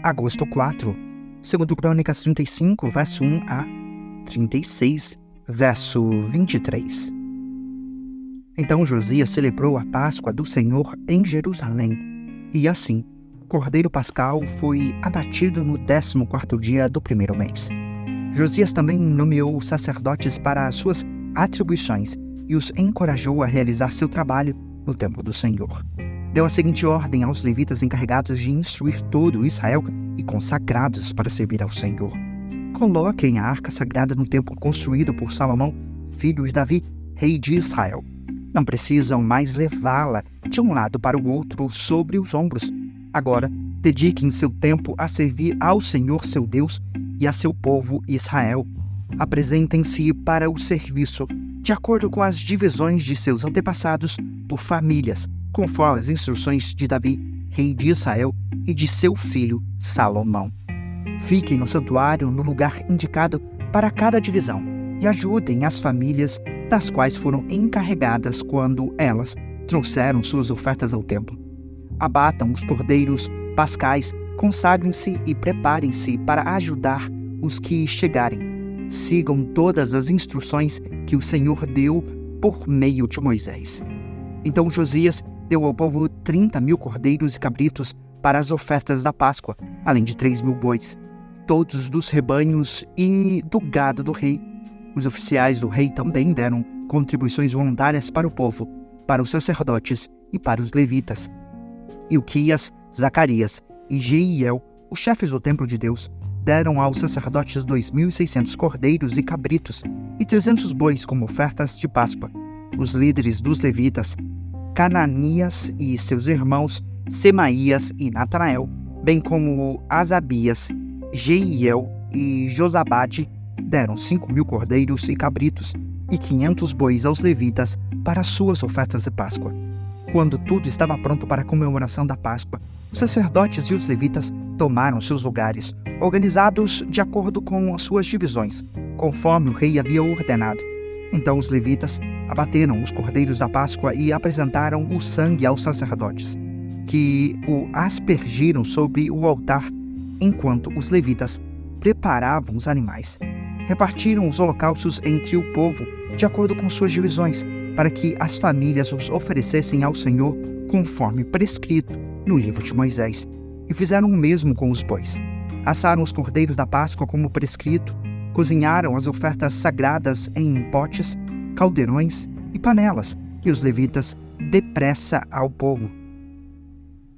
Agosto 4, segundo Crônicas 35, verso 1 a 36, verso 23. Então Josias celebrou a Páscoa do Senhor em Jerusalém, e assim, o Cordeiro Pascal foi abatido no 14º dia do primeiro mês. Josias também nomeou sacerdotes para as suas atribuições e os encorajou a realizar seu trabalho no templo do Senhor. Deu a seguinte ordem aos levitas encarregados de instruir todo Israel e consagrados para servir ao Senhor: coloquem a arca sagrada no templo construído por Salomão, filho de Davi, rei de Israel. Não precisam mais levá-la de um lado para o outro sobre os ombros. Agora, dediquem seu tempo a servir ao Senhor seu Deus e a seu povo Israel. Apresentem-se para o serviço, de acordo com as divisões de seus antepassados, por famílias, conforme as instruções de Davi, rei de Israel, e de seu filho Salomão. Fiquem no santuário no lugar indicado para cada divisão e ajudem as famílias das quais foram encarregadas quando elas trouxeram suas ofertas ao templo. Abatam os cordeiros pascais, consagrem-se e preparem-se para ajudar os que chegarem. Sigam todas as instruções que o Senhor deu por meio de Moisés. Então Josias deu ao povo 30.000 cordeiros e cabritos para as ofertas da Páscoa, além de 3.000 bois, todos dos rebanhos e do gado do rei. Os oficiais do rei também deram contribuições voluntárias para o povo, para os sacerdotes e para os levitas. Ilquias, Zacarias e Jeiel, os chefes do templo de Deus, deram aos sacerdotes 2.600 cordeiros e cabritos e 300 bois como ofertas de Páscoa. Os líderes dos levitas, Cananias e seus irmãos, Semaías e Natanael, bem como Asabias, Jeiel e Josabade, deram 5.000 cordeiros e cabritos e 500 bois aos levitas para suas ofertas de Páscoa. Quando tudo estava pronto para a comemoração da Páscoa, os sacerdotes e os levitas tomaram seus lugares, organizados de acordo com as suas divisões, conforme o rei havia ordenado. Então os levitas abateram os cordeiros da Páscoa e apresentaram o sangue aos sacerdotes, que o aspergiram sobre o altar, enquanto os levitas preparavam os animais. Repartiram os holocaustos entre o povo, de acordo com suas divisões, para que as famílias os oferecessem ao Senhor conforme prescrito no livro de Moisés, e fizeram o mesmo com os bois. Assaram os cordeiros da Páscoa como prescrito, cozinharam as ofertas sagradas em potes, caldeirões e panelas, e os levitas depressa ao povo.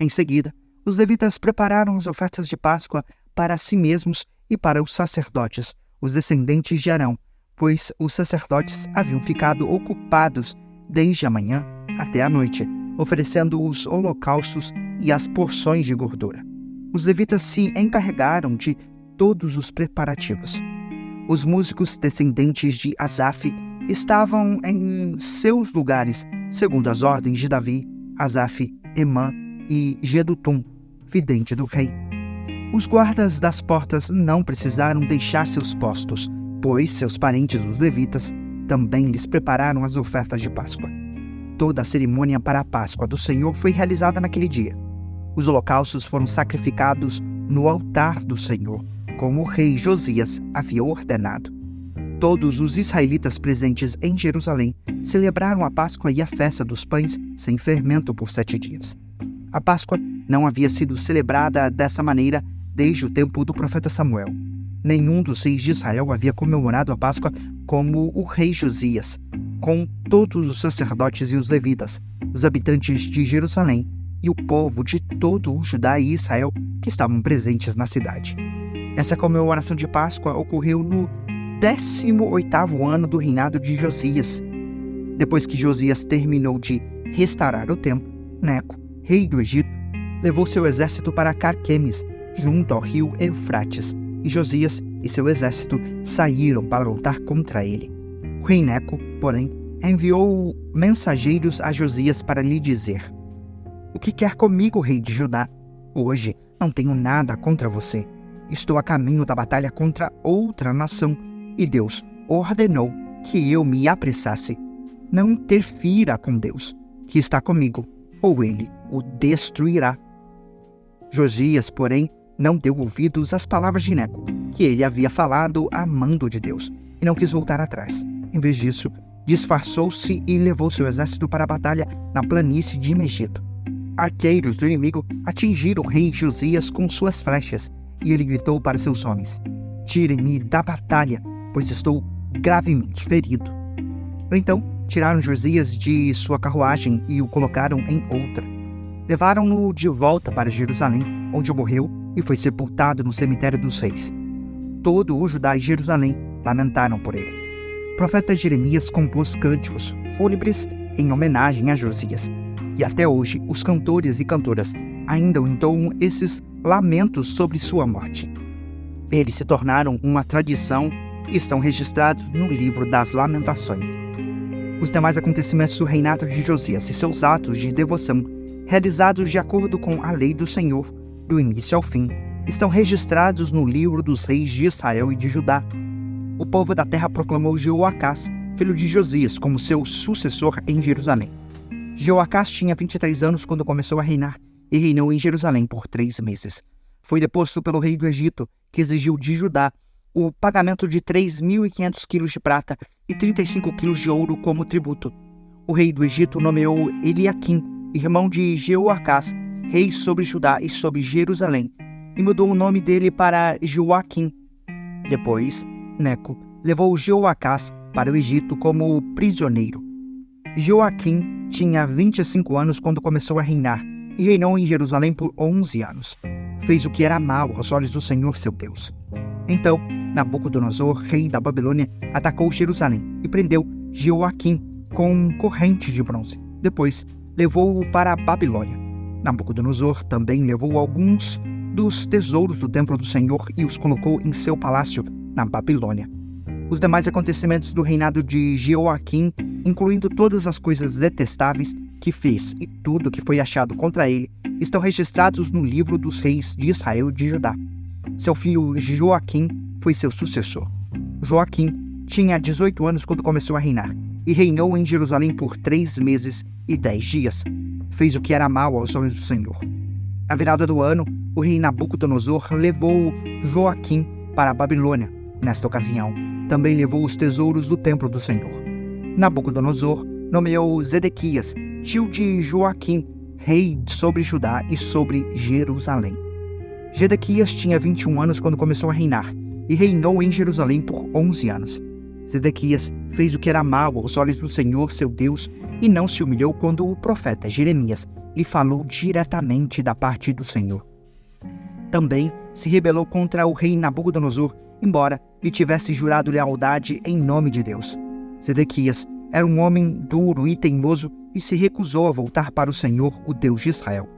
Em seguida, os levitas prepararam as ofertas de Páscoa para si mesmos e para os sacerdotes, os descendentes de Arão, pois os sacerdotes haviam ficado ocupados desde a manhã até a noite, oferecendo os holocaustos e as porções de gordura. Os levitas se encarregaram de todos os preparativos. Os músicos descendentes de Asaf estavam em seus lugares, segundo as ordens de Davi, Asaf, Emã e Gedutum, vidente do rei. Os guardas das portas não precisaram deixar seus postos, pois seus parentes, os levitas, também lhes prepararam as ofertas de Páscoa. Toda a cerimônia para a Páscoa do Senhor foi realizada naquele dia. Os holocaustos foram sacrificados no altar do Senhor, como o rei Josias havia ordenado. Todos os israelitas presentes em Jerusalém celebraram a Páscoa e a festa dos pães sem fermento por 7 dias. A Páscoa não havia sido celebrada dessa maneira desde o tempo do profeta Samuel. Nenhum dos reis de Israel havia comemorado a Páscoa como o rei Josias, com todos os sacerdotes e os levitas, os habitantes de Jerusalém e o povo de todo o Judá e Israel que estavam presentes na cidade. Essa comemoração de Páscoa ocorreu no 18º ano do reinado de Josias. Depois que Josias terminou de restaurar o templo, Neco, rei do Egito, levou seu exército para Carquemes, junto ao rio Eufrates, e Josias e seu exército saíram para lutar contra ele. O rei Neco, porém, enviou mensageiros a Josias para lhe dizer: "O que quer comigo, rei de Judá? Hoje não tenho nada contra você. Estou a caminho da batalha contra outra nação, e Deus ordenou que eu me apressasse. Não interfira com Deus, que está comigo, ou ele o destruirá." Josias, porém, não deu ouvidos às palavras de Neco, que ele havia falado a mando de Deus, e não quis voltar atrás. Em vez disso, disfarçou-se e levou seu exército para a batalha na planície de Megiddo. Arqueiros do inimigo atingiram o rei Josias com suas flechas, e ele gritou para seus homens: "Tirem-me da batalha, pois estou gravemente ferido." Então, tiraram Josias de sua carruagem e o colocaram em outra. Levaram-no de volta para Jerusalém, onde morreu e foi sepultado no cemitério dos reis. Todo o Judá e Jerusalém lamentaram por ele. O profeta Jeremias compôs cânticos fúnebres em homenagem a Josias, e até hoje os cantores e cantoras ainda entoam esses lamentos sobre sua morte. Eles se tornaram uma tradição e estão registrados no livro das Lamentações. Os demais acontecimentos do reinado de Josias e seus atos de devoção, realizados de acordo com a lei do Senhor, do início ao fim, estão registrados no livro dos reis de Israel e de Judá. O povo da terra proclamou Jeoacás, filho de Josias, como seu sucessor em Jerusalém. Jeoacás tinha 23 anos quando começou a reinar, e reinou em Jerusalém por 3 meses. Foi deposto pelo rei do Egito, que exigiu de Judá o pagamento de 3.500 quilos de prata e 35 quilos de ouro como tributo. O rei do Egito nomeou Eliaquim, irmão de Jeoacás, rei sobre Judá e sobre Jerusalém, e mudou o nome dele para Joaquim. Depois, Neco levou Jeoacás para o Egito como prisioneiro. Joaquim tinha 25 anos quando começou a reinar, e reinou em Jerusalém por 11 anos. Fez o que era mau aos olhos do Senhor seu Deus. Então, Nabucodonosor, rei da Babilônia, atacou Jerusalém e prendeu Joaquim com correntes de bronze. Depois, levou-o para a Babilônia. Nabucodonosor também levou alguns dos tesouros do templo do Senhor e os colocou em seu palácio na Babilônia. Os demais acontecimentos do reinado de Jeoaquim, incluindo todas as coisas detestáveis que fez e tudo que foi achado contra ele, estão registrados no livro dos reis de Israel e de Judá. Seu filho Joaquim foi seu sucessor. Joaquim tinha 18 anos quando começou a reinar, e reinou em Jerusalém por 3 meses e 10 dias. Fez o que era mau aos olhos do Senhor. Na virada do ano, o rei Nabucodonosor levou Joaquim para a Babilônia. Nesta ocasião, também levou os tesouros do templo do Senhor. Nabucodonosor nomeou Zedequias, tio de Joaquim, rei sobre Judá e sobre Jerusalém. Zedequias tinha 21 anos quando começou a reinar, e reinou em Jerusalém por 11 anos. Zedequias fez o que era mau aos olhos do Senhor seu Deus, e não se humilhou quando o profeta Jeremias lhe falou diretamente da parte do Senhor. Também se rebelou contra o rei Nabucodonosor, embora lhe tivesse jurado lealdade em nome de Deus. Zedequias era um homem duro e teimoso e se recusou a voltar para o Senhor, o Deus de Israel.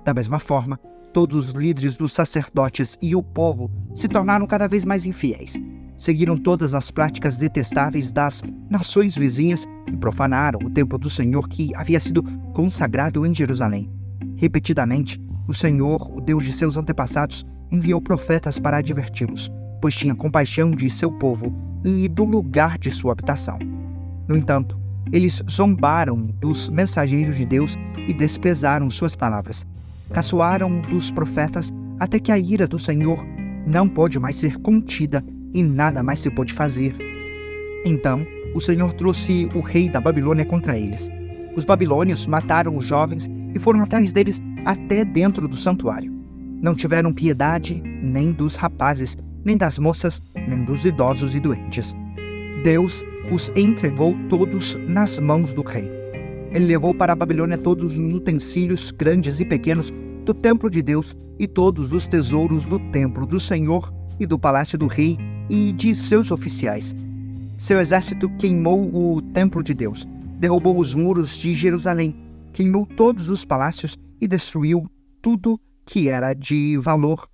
Da mesma forma, todos os líderes dos sacerdotes e o povo se tornaram cada vez mais infiéis. Seguiram todas as práticas detestáveis das nações vizinhas e profanaram o templo do Senhor que havia sido consagrado em Jerusalém. Repetidamente, o Senhor, o Deus de seus antepassados, enviou profetas para adverti-los, pois tinha compaixão de seu povo e do lugar de sua habitação. No entanto, eles zombaram dos mensageiros de Deus e desprezaram suas palavras. Caçoaram dos profetas até que a ira do Senhor não pôde mais ser contida e nada mais se pôde fazer. Então, o Senhor trouxe o rei da Babilônia contra eles. Os babilônios mataram os jovens e foram atrás deles até dentro do santuário. Não tiveram piedade nem dos rapazes, nem das moças, nem dos idosos e doentes. Deus os entregou todos nas mãos do rei. Ele levou para a Babilônia todos os utensílios grandes e pequenos do templo de Deus e todos os tesouros do templo do Senhor e do palácio do rei e de seus oficiais. Seu exército queimou o templo de Deus, derrubou os muros de Jerusalém, queimou todos os palácios e destruiu tudo que era de valor.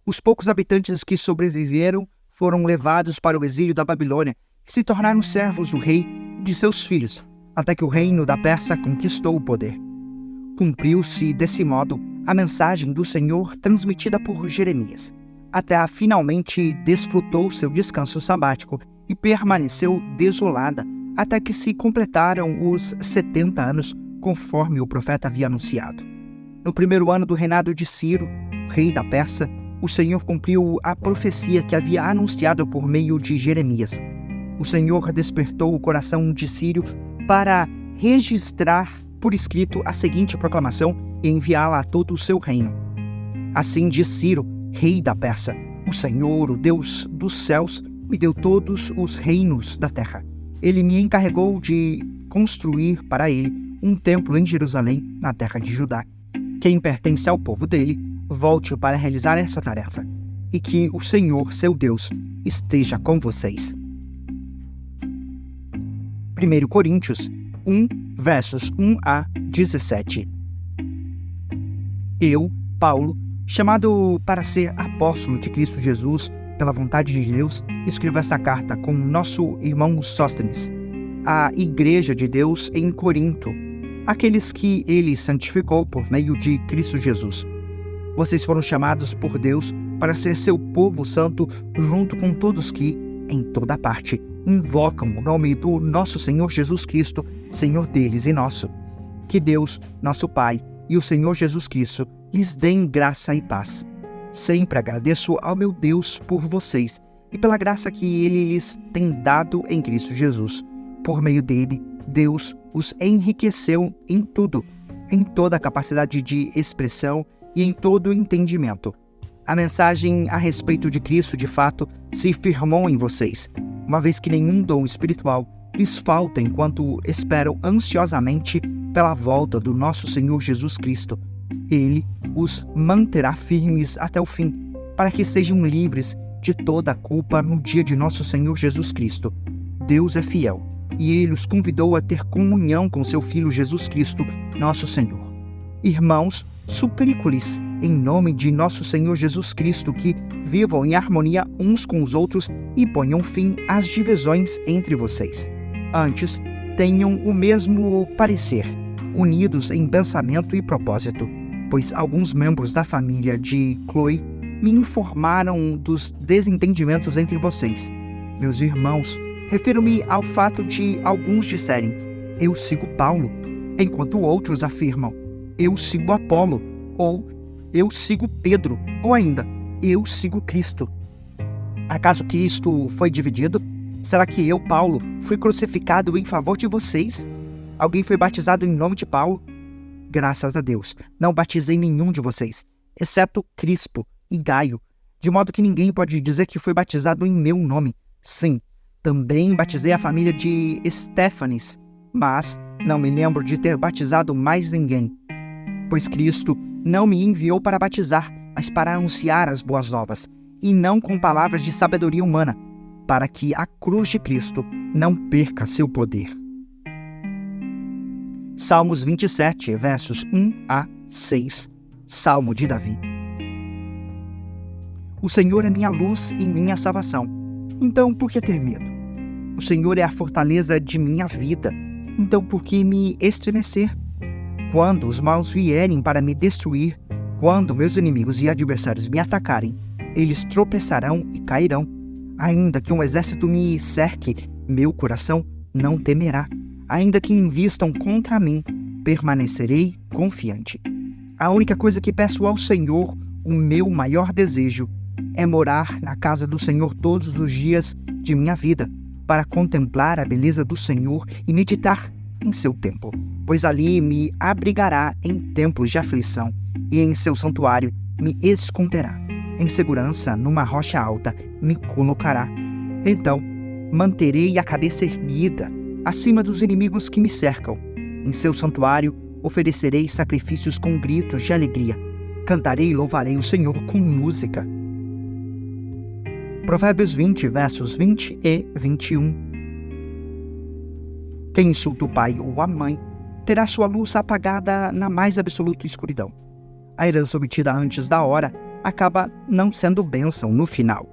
Os poucos habitantes que sobreviveram foram levados para o exílio da Babilônia e se tornaram servos do rei e de seus filhos, até que o reino da Pérsia conquistou o poder. Cumpriu-se, desse modo, a mensagem do Senhor transmitida por Jeremias. A terra finalmente desfrutou seu descanso sabático e permaneceu desolada até que se completaram os 70 anos, conforme o profeta havia anunciado. No primeiro ano do reinado de Ciro, rei da Pérsia, o Senhor cumpriu a profecia que havia anunciado por meio de Jeremias. O Senhor despertou o coração de Ciro para registrar por escrito a seguinte proclamação e enviá-la a todo o seu reino. Assim diz Ciro, rei da Pérsia: o Senhor, o Deus dos céus, me deu todos os reinos da terra. Ele me encarregou de construir para ele um templo em Jerusalém, na terra de Judá. Quem pertence ao povo dele, volte para realizar essa tarefa, e que o Senhor, seu Deus, esteja com vocês. 1 Coríntios 1, versos 1 a 17. Eu, Paulo, chamado para ser apóstolo de Cristo Jesus, pela vontade de Deus, escrevo essa carta com nosso irmão Sóstenes, à Igreja de Deus em Corinto, aqueles que ele santificou por meio de Cristo Jesus. Vocês foram chamados por Deus para ser seu povo santo, junto com todos que, em toda parte, invocam o nome do nosso Senhor Jesus Cristo, Senhor deles e nosso. Que Deus, nosso Pai, e o Senhor Jesus Cristo lhes deem graça e paz. Sempre agradeço ao meu Deus por vocês e pela graça que Ele lhes tem dado em Cristo Jesus. Por meio dele, Deus os enriqueceu em tudo, em toda a capacidade de expressão e em todo o entendimento. A mensagem a respeito de Cristo, de fato, se firmou em vocês, uma vez que nenhum dom espiritual lhes falta enquanto esperam ansiosamente pela volta do nosso Senhor Jesus Cristo. Ele os manterá firmes até o fim, para que sejam livres de toda a culpa no dia de nosso Senhor Jesus Cristo. Deus é fiel, e Ele os convidou a ter comunhão com seu Filho Jesus Cristo, nosso Senhor. Irmãos, suplico-lhes, em nome de nosso Senhor Jesus Cristo, que vivam em harmonia uns com os outros e ponham fim às divisões entre vocês. Antes, tenham o mesmo parecer, unidos em pensamento e propósito, pois alguns membros da família de Cloe me informaram dos desentendimentos entre vocês. Meus irmãos, refiro-me ao fato de alguns disserem: eu sigo Paulo, enquanto outros afirmam: eu sigo Apolo, ou eu sigo Pedro, ou ainda, eu sigo Cristo. Acaso Cristo foi dividido? Será que eu, Paulo, fui crucificado em favor de vocês? Alguém foi batizado em nome de Paulo? Graças a Deus, não batizei nenhum de vocês, exceto Crispo e Gaio, de modo que ninguém pode dizer que foi batizado em meu nome. Sim, também batizei a família de Estéfanes, mas não me lembro de ter batizado mais ninguém. Pois Cristo não me enviou para batizar, mas para anunciar as boas novas, e não com palavras de sabedoria humana, para que a cruz de Cristo não perca seu poder. Salmos 27, versos 1 a 6. Salmo de Davi. O Senhor é minha luz e minha salvação. Então, por que ter medo? O Senhor é a fortaleza de minha vida. Então, por que me estremecer? Quando os maus vierem para me destruir, quando meus inimigos e adversários me atacarem, eles tropeçarão e cairão. Ainda que um exército me cerque, meu coração não temerá. Ainda que invistam contra mim, permanecerei confiante. A única coisa que peço ao Senhor, o meu maior desejo, é morar na casa do Senhor todos os dias de minha vida, para contemplar a beleza do Senhor e meditar em seu templo, pois ali me abrigará em tempos de aflição, e em seu santuário me esconderá. Em segurança, numa rocha alta, me colocará. Então, manterei a cabeça erguida, acima dos inimigos que me cercam. Em seu santuário, oferecerei sacrifícios com gritos de alegria. Cantarei e louvarei o Senhor com música. Provérbios 20, versos 20 e 21. Quem insulta o pai ou a mãe terá sua luz apagada na mais absoluta escuridão. A herança obtida antes da hora acaba não sendo bênção no final.